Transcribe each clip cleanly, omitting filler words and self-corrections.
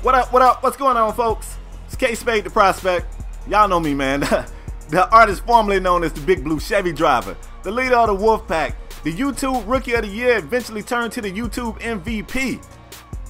What up, what up? What's going on, folks? It's KspadeTheProspect. Y'all know me, man. The artist formerly known as the Big Blue Chevy Driver, the leader of the Wolf Pack, the YouTube Rookie of the Year, eventually turned to the YouTube MVP,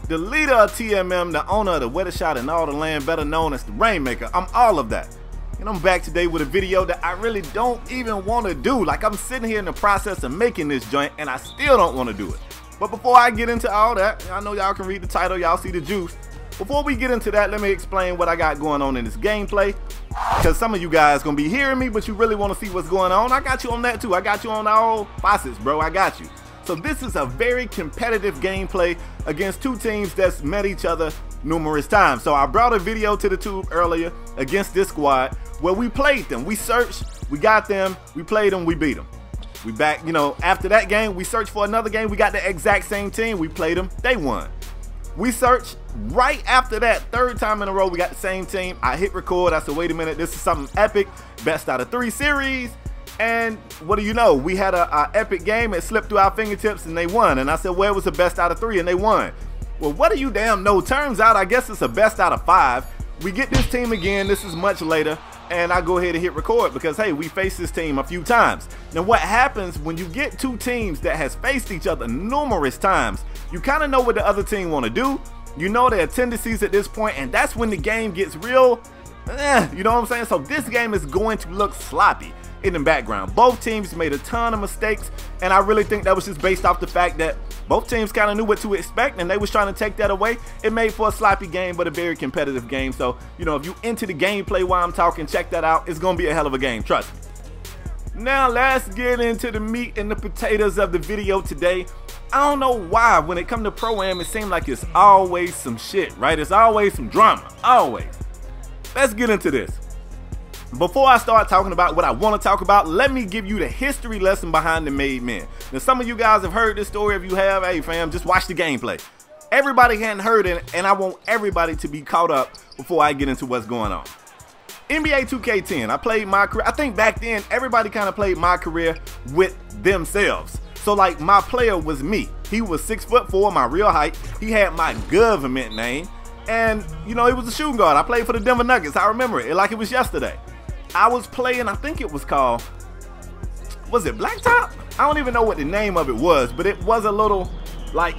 the leader of TMM, the owner of the wettest shot in all the land, better known as the Rainmaker. I'm all of that. And I'm back today with a video that I really don't even want to do. Like, I'm sitting here in the process of making this joint and I still don't want to do it. But before I get into all that, I know y'all can read the title, y'all see the juice. Before we get into that, let me explain what I got going on in this gameplay. Because some of you guys gonna be hearing me, but you really want to see what's going on. I got you on that too. I got you on all facets, bro. I got you. So this is a very competitive gameplay against two teams that's met each other numerous times. So I brought a video to the tube earlier against this squad where we played them. We searched, we got them, we played them, we beat them. We back, you know, after that game, we searched for another game. We got the exact same team. We played them, they won. We searched right after that, third time in a row, we got the same team. I hit record. I said, wait a minute, this is something epic. Best out of 3 series. And what do you know? We had a epic game. It slipped through our fingertips and they won. And I said, well, it was the best out of 3 and they won. Well, what do you damn know? Turns out, I guess it's a best out of 5. We get this team again. This is much later. And I go ahead and hit record because, hey, we faced this team a few times. Now, what happens when you get two teams that has faced each other numerous times, you kind of know what the other team want to do. You know their tendencies at this point, and that's when the game gets real, you know what I'm saying? So this game is going to look sloppy in the background. Both teams made a ton of mistakes, and I really think that was just based off the fact that both teams kind of knew what to expect, and they was trying to take that away. It made for a sloppy game, but a very competitive game. So, you know, if you into the gameplay while I'm talking, check that out. It's going to be a hell of a game, trust me. Now, let's get into the meat and the potatoes of the video today. I don't know why, when it comes to Pro-Am, it seems like it's always some shit, right? It's always some drama, always. Let's get into this. Before I start talking about what I want to talk about, let me give you the history lesson behind the Made Men. Now, some of you guys have heard this story. If you have, hey fam, just watch the gameplay. Everybody hadn't heard it, and I want everybody to be caught up before I get into what's going on. NBA 2K10, I played my career. I think back then, everybody kind of played my career with themselves. So like, my player was me. He was 6'4", my real height. He had my government name. And, you know, he was a shooting guard. I played for the Denver Nuggets. I remember it like it was yesterday. I was playing, I think it was called, was it Blacktop? I don't even know what the name of it was, but it was a little, like,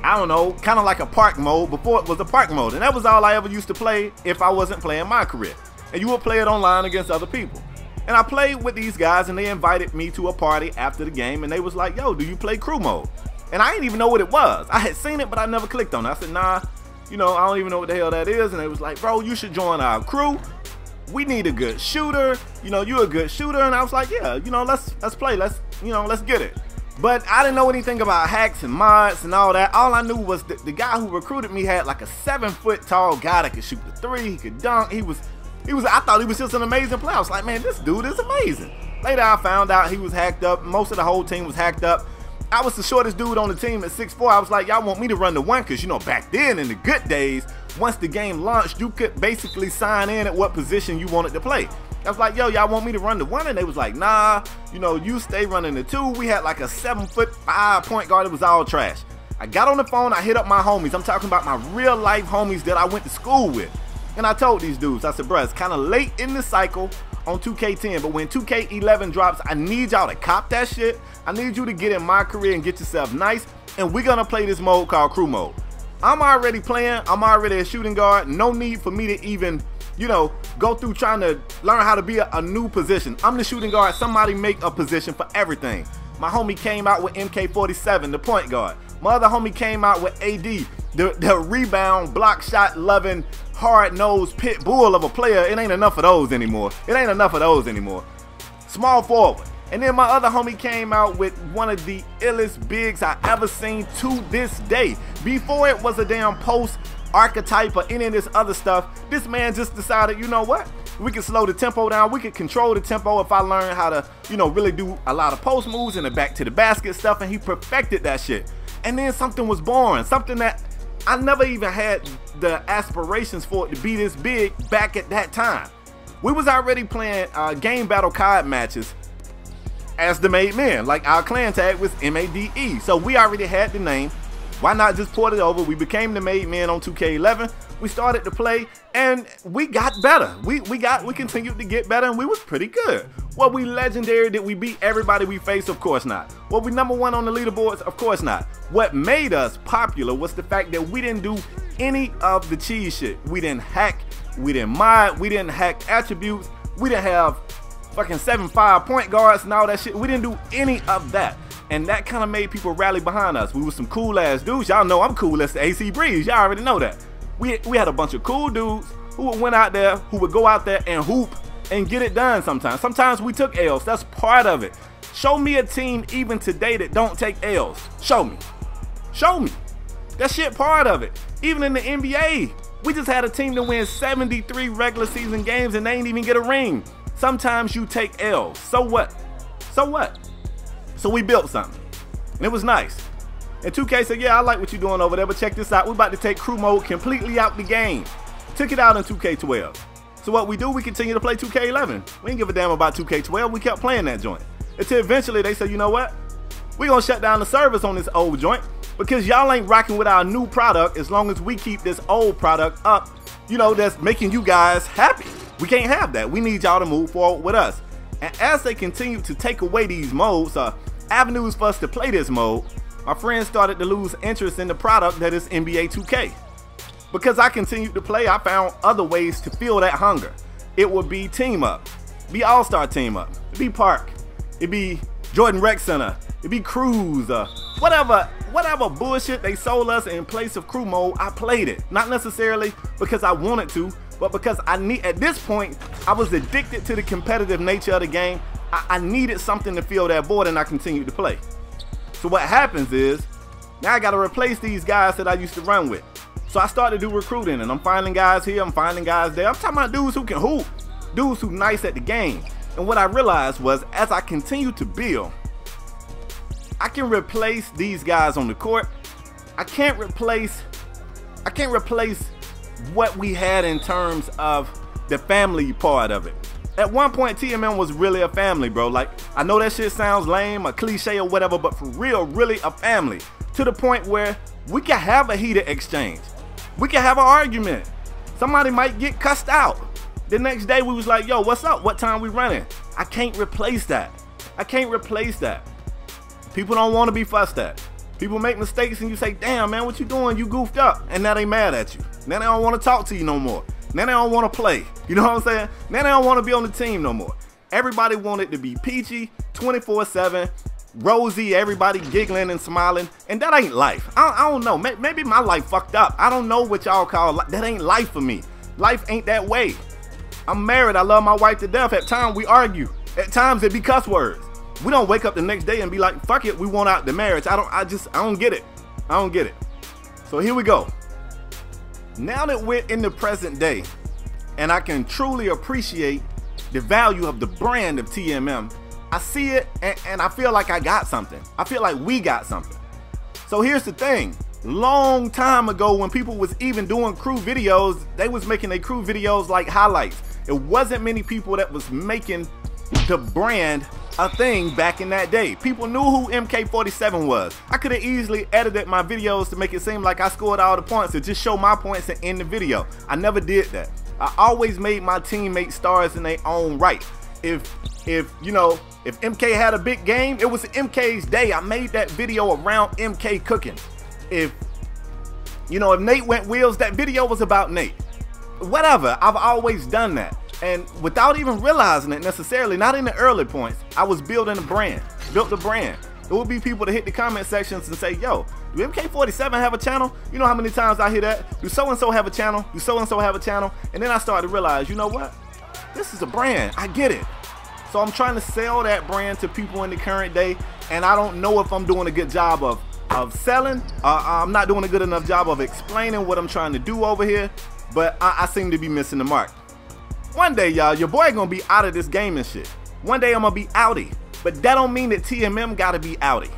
I don't know, kind of like a park mode before it was a park mode. And that was all I ever used to play if I wasn't playing my career. And you would play it online against other people. And I played with these guys, and they invited me to a party after the game, and they was like, yo, do you play crew mode? And I didn't even know what it was. I had seen it, but I never clicked on it. I said, nah, you know, I don't even know what the hell that is. And they was like, bro, you should join our crew. We need a good shooter. You know, you're a good shooter. And I was like, yeah, you know, let's play. Let's get it. But I didn't know anything about hacks and mods and all that. All I knew was that the guy who recruited me had like a 7-foot tall guy that could shoot the 3. He could dunk. I thought he was just an amazing player. I was like, man, this dude is amazing. Later, I found out he was hacked up. Most of the whole team was hacked up. I was the shortest dude on the team at 6'4". I was like, y'all want me to run the 1? Because, you know, back then in the good days, once the game launched, you could basically sign in at what position you wanted to play. I was like, yo, y'all want me to run the 1? And they was like, nah, you know, you stay running the 2. We had like a 7'5" point guard. It was all trash. I got on the phone. I hit up my homies. I'm talking about my real life homies that I went to school with. And I told these dudes, I said, bruh, it's kind of late in the cycle on 2K10, but when 2K11 drops, I need y'all to cop that shit. I need you to get in my career and get yourself nice, and we're gonna play this mode called crew mode. I'm already playing, I'm already a shooting guard. No need for me to even, you know, go through trying to learn how to be a new position. I'm the shooting guard. Somebody make a position for everything. My homie came out with MK47, the point guard. My other homie came out with AD, the rebound, block shot loving, hard-nosed pit bull of a player. It ain't enough of those anymore. Small forward. And then my other homie came out with one of the illest bigs I ever seen to this day. Before it was a damn post archetype or any of this other stuff, this man just decided, you know what? We can slow the tempo down. We can control the tempo if I learn how to, you know, really do a lot of post moves and the back to the basket stuff. And he perfected that shit. And then something was born, something that I never even had the aspirations for it to be this big back at that time. We was already playing game battle card matches as the Made Men. Like, our clan tag was MADE. So we already had the name. Why not just port it over? We became the made men on 2K11. We started to play and we got better. We continued to get better and we was pretty good. Were we legendary? Did we beat everybody we faced? Of course not. Were we #1 on the leaderboards? Of course not. What made us popular was the fact that we didn't do any of the cheese shit. We didn't hack, we didn't mod, we didn't hack attributes, we didn't have fucking 7'5" point guards and all that shit. We didn't do any of that. And that kind of made people rally behind us. We were some cool ass dudes. Y'all know I'm cool as the AC Breeze. Y'all already know that. We had a bunch of cool dudes who would go out there and hoop and get it done sometimes. Sometimes we took L's. That's part of it. Show me a team even today that don't take L's. Show me. Show me. That shit part of it. Even in the NBA, we just had a team that wins 73 regular season games and they ain't even get a ring. Sometimes you take L's. So what? So what? So we built something. And it was nice. And 2K said, yeah, I like what you're doing over there, but check this out. We're about to take crew mode completely out the game. Took it out in 2K12. So what we do, we continue to play 2K11. We didn't give a damn about 2K12. We kept playing that joint. Until eventually they said, you know what? We're going to shut down the service on this old joint because y'all ain't rocking with our new product as long as we keep this old product up, you know, that's making you guys happy. We can't have that. We need y'all to move forward with us. And as they continue to take away these modes, avenues for us to play this mode, my friends started to lose interest in the product that is NBA 2K. Because I continued to play, I found other ways to feel that hunger. It would be team up, be all-star team up, it'd be Park, it'd be Jordan Rec Center, it'd be Cruise, whatever bullshit they sold us in place of crew mode, I played it. Not necessarily because I wanted to, but because at this point, I was addicted to the competitive nature of the game. I needed something to fill that void and I continued to play. So what happens is, now I gotta replace these guys that I used to run with. So I started to do recruiting and I'm finding guys here, I'm finding guys there. I'm talking about dudes who can hoop, dudes who nice at the game. And what I realized was, as I continue to build, I can replace these guys on the court. I can't replace what we had in terms of the family part of it. At one point, TMM was really a family, bro. Like, I know that shit sounds lame, a cliche or whatever, but for real, really a family. To the point where we can have a heated exchange. We can have an argument. Somebody might get cussed out. The next day, we was like, yo, what's up? What time we running? I can't replace that. I can't replace that. People don't want to be fussed at. People make mistakes and you say, damn, man, what you doing? You goofed up. And now they mad at you. Now they don't want to talk to you no more. Now they don't want to play. You know what I'm saying? Now they don't want to be on the team no more. Everybody wanted to be peachy, 24/7, rosy, everybody giggling and smiling. And that ain't life. I don't know. Maybe my life fucked up. I don't know what y'all call life. That ain't life for me. Life ain't that way. I'm married. I love my wife to death. At times we argue. At times it be cuss words. We don't wake up the next day and be like, fuck it, we want out the marriage. I don't get it. I don't get it. So here we go. Now that we're in the present day and I can truly appreciate the value of the brand of TMM, I see it and I feel like I got something. I feel like we got something. So here's the thing. Long time ago when people was even doing crew videos, they was making their crew videos like highlights. It wasn't many people that was making the brand a thing back in that day. People knew who MK47 was. I could have easily edited my videos to make it seem like I scored all the points and just show my points and end the video. I never did that. I always made my teammates stars in their own right. If MK had a big game, it was MK's day. I made that video around MK cooking. If Nate went wheels, that video was about Nate. Whatever, I've always done that. And without even realizing it necessarily, not in the early points, I was building a brand, built the brand. There would be people that hit the comment sections and say, yo, do MK47 have a channel? You know how many times I hear that? Do so-and-so have a channel? Do so-and-so have a channel? And then I started to realize, you know what? This is a brand, I get it. So I'm trying to sell that brand to people in the current day, and I don't know if I'm doing a good job of selling. I'm not doing a good enough job of explaining what I'm trying to do over here, but I seem to be missing the mark. One day, y'all, your boy gonna be out of this gaming shit. One day I'm gonna be outie, but that don't mean that TMM gotta be outie.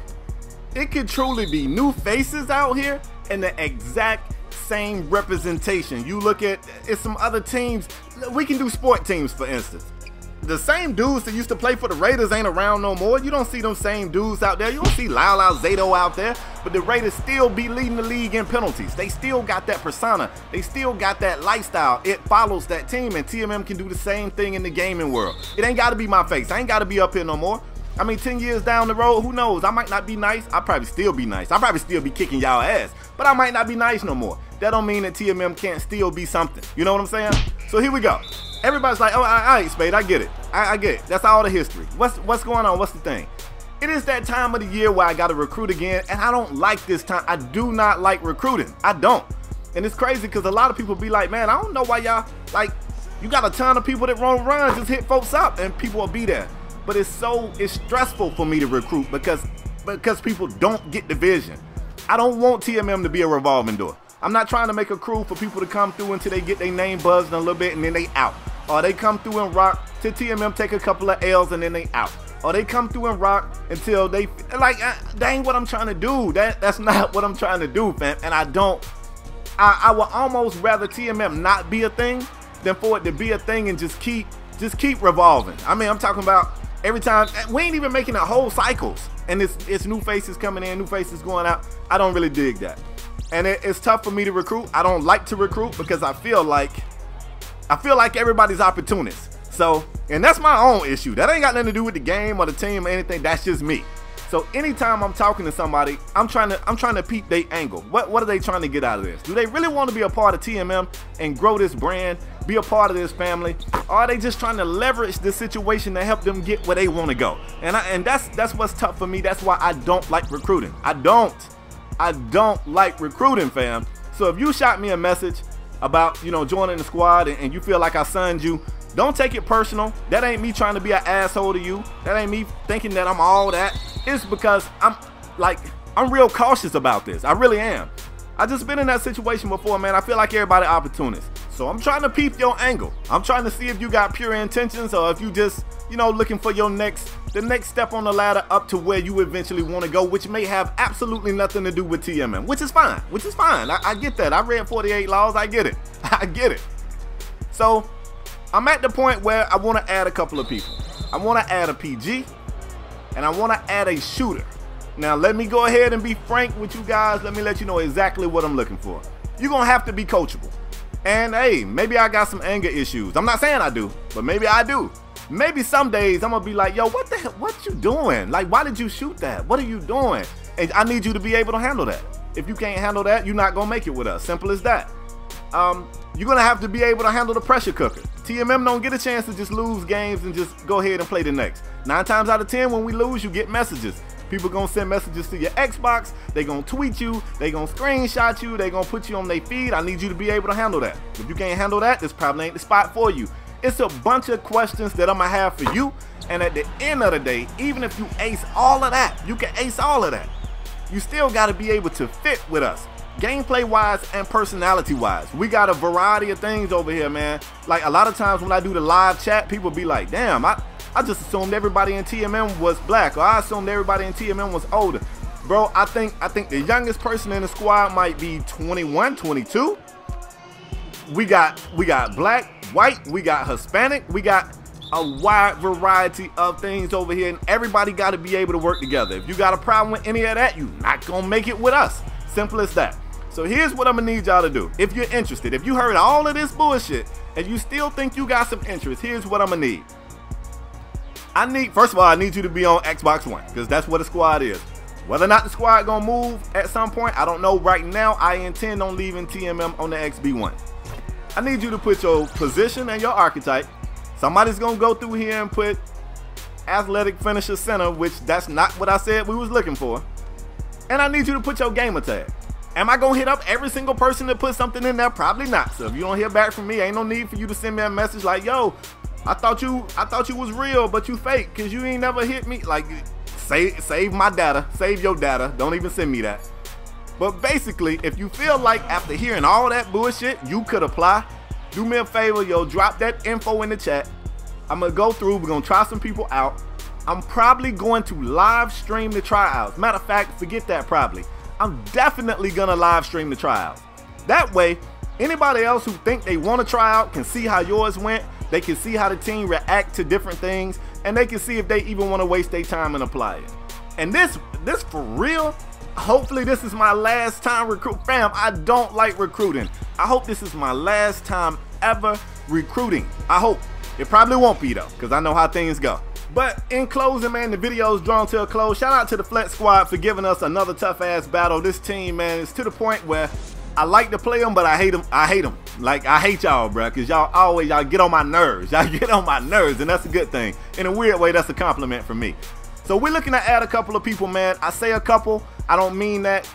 It could truly be new faces out here and the exact same representation. You look at some other teams, we can do sport teams for instance. the same dudes that used to play for the Raiders ain't around no more. You don't see them same dudes out there. You don't see Lyle Zato out there. But the Raiders still be leading the league in penalties. They still got that persona. They still got that lifestyle. It follows that team, and TMM can do the same thing in the gaming world. It ain't got to be my face. I ain't got to be up here no more. I mean, 10 years down the road, who knows? I might not be nice. I'll probably still be nice. I'll probably still be kicking y'all ass. But I might not be nice no more. That don't mean that TMM can't still be something. You know what I'm saying? So here we go. Everybody's like, oh, all right, Spade, I get it. I get it. That's all the history. What's going on? What's the thing? It is that time of the year where I got to recruit again, and I don't like this time. I do not like recruiting. I don't. And it's crazy because a lot of people be like, man, I don't know why y'all, like, you got a ton of people that run, just hit folks up, and people will be there. But it's stressful for me to recruit because people don't get the vision. I don't want TMM to be a revolving door. I'm not trying to make a crew for people to come through until they get their name buzzed a little bit and then they out. Or they come through and rock till TMM take a couple of L's and then they out. Or they come through and rock until they, like, that ain't what I'm trying to do. That's not what I'm trying to do, fam. And I would almost rather TMM not be a thing than for it to be a thing and just keep revolving. I mean, I'm talking about every time. We ain't even making it whole cycles. And it's new faces coming in, new faces going out. I don't really dig that. And it's tough for me to recruit. I don't like to recruit because I feel like everybody's opportunist. So, and that's my own issue. That ain't got nothing to do with the game or the team or anything. That's just me. So anytime I'm talking to somebody, I'm trying to peep their angle. What are they trying to get out of this? Do they really want to be a part of TMM and grow this brand, be a part of this family? Or are they just trying to leverage the situation to help them get where they want to go? And that's what's tough for me. That's why I don't like recruiting. I don't like recruiting, fam. So if you shot me a message about, you know, joining the squad and you feel like I sunned you, don't take it personal. That ain't me trying to be an asshole to you. That ain't me thinking that I'm all that. It's because I'm real cautious about this. I really am. I just been in that situation before, man. I feel like everybody opportunist. So I'm trying to peep your angle. I'm trying to see if you got pure intentions or if you just, you know, looking for the next step on the ladder up to where you eventually want to go, which may have absolutely nothing to do with TMM, which is fine. I get that. I read 48 Laws. I get it. I get it. So I'm at the point where I want to add a couple of people. I want to add a PG and I want to add a shooter. Now let me go ahead and be frank with you guys. Let me let you know exactly what I'm looking for. You're going to have to be coachable. And hey, maybe I got some anger issues. I'm not saying I do, but maybe I do. Maybe some days I'm gonna be like, yo, what the hell, what you doing? Like, why did you shoot that? What are you doing? And I need you to be able to handle that. If you can't handle that, you're not gonna make it with us. Simple as that. You're gonna have to be able to handle the pressure cooker. TMM don't get a chance to just lose games and just go ahead and play the next. 9 times out of 10 when we lose, you get messages. People gonna send messages to your Xbox, they gonna tweet you, they gonna screenshot you, they gonna put you on their feed. I need you to be able to handle that. If you can't handle that, this probably ain't the spot for you. It's a bunch of questions that I'm gonna have for you, and at the end of the day, even if you ace all of that, you can ace all of that, you still gotta be able to fit with us. Gameplay wise and personality wise, we got a variety of things over here, man. Like a lot of times when I do the live chat, people be like, damn, I just assumed everybody in TMM was black, or I assumed everybody in TMM was older. Bro, I think the youngest person in the squad might be 21, 22. We got black, white, we got Hispanic, we got a wide variety of things over here, and everybody got to be able to work together. If you got a problem with any of that, you're not gonna make it with us. Simple as that. So here's what I'm gonna need y'all to do. If you're interested, if you heard all of this bullshit and you still think you got some interest, here's what I'm gonna need. First of all, I need you to be on Xbox One, because that's what the squad is. Whether or not the squad gonna move at some point, I don't know. Right now, I intend on leaving TMM on the XB1. I need you to put your position and your archetype. Somebody's gonna go through here and put athletic finisher center, which that's not what I said we was looking for. And I need you to put your gamer tag. Am I gonna hit up every single person that put something in there? Probably not. So if you don't hear back from me, ain't no need for you to send me a message like, yo, I thought you was real, but you fake, cause you ain't never hit me. Like, save my data, save your data. Don't even send me that. But basically, if you feel like after hearing all that bullshit, you could apply, do me a favor, yo, drop that info in the chat. I'm gonna go through, we're gonna try some people out. I'm probably going to live stream the tryouts. Matter of fact, forget that probably. I'm definitely gonna live stream the tryouts. That way, anybody else who think they wanna try out can see how yours went. They can see how the team react to different things, and they can see if they even want to waste their time and apply it. And this for real, hopefully this is my last time recruit. Fam, I don't like recruiting. I hope this is my last time ever recruiting. I hope. It probably won't be though, because I know how things go. But in closing, man, the video is drawn to a close. Shout out to the Flex Squad for giving us another tough ass battle. This team, man, is to the point where I like to play them, but I hate them. I hate them. Like, I hate y'all, bro, because y'all get on my nerves. Y'all get on my nerves, and that's a good thing. In a weird way, that's a compliment for me. So we're looking to add a couple of people, man. I say a couple. I don't mean that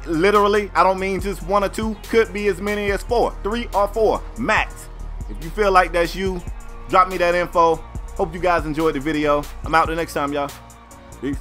literally. I don't mean just 1 or 2. Could be as many as 4, 3 or 4 max. If you feel like that's you, drop me that info. Hope you guys enjoyed the video. I'm out the next time, y'all. Peace.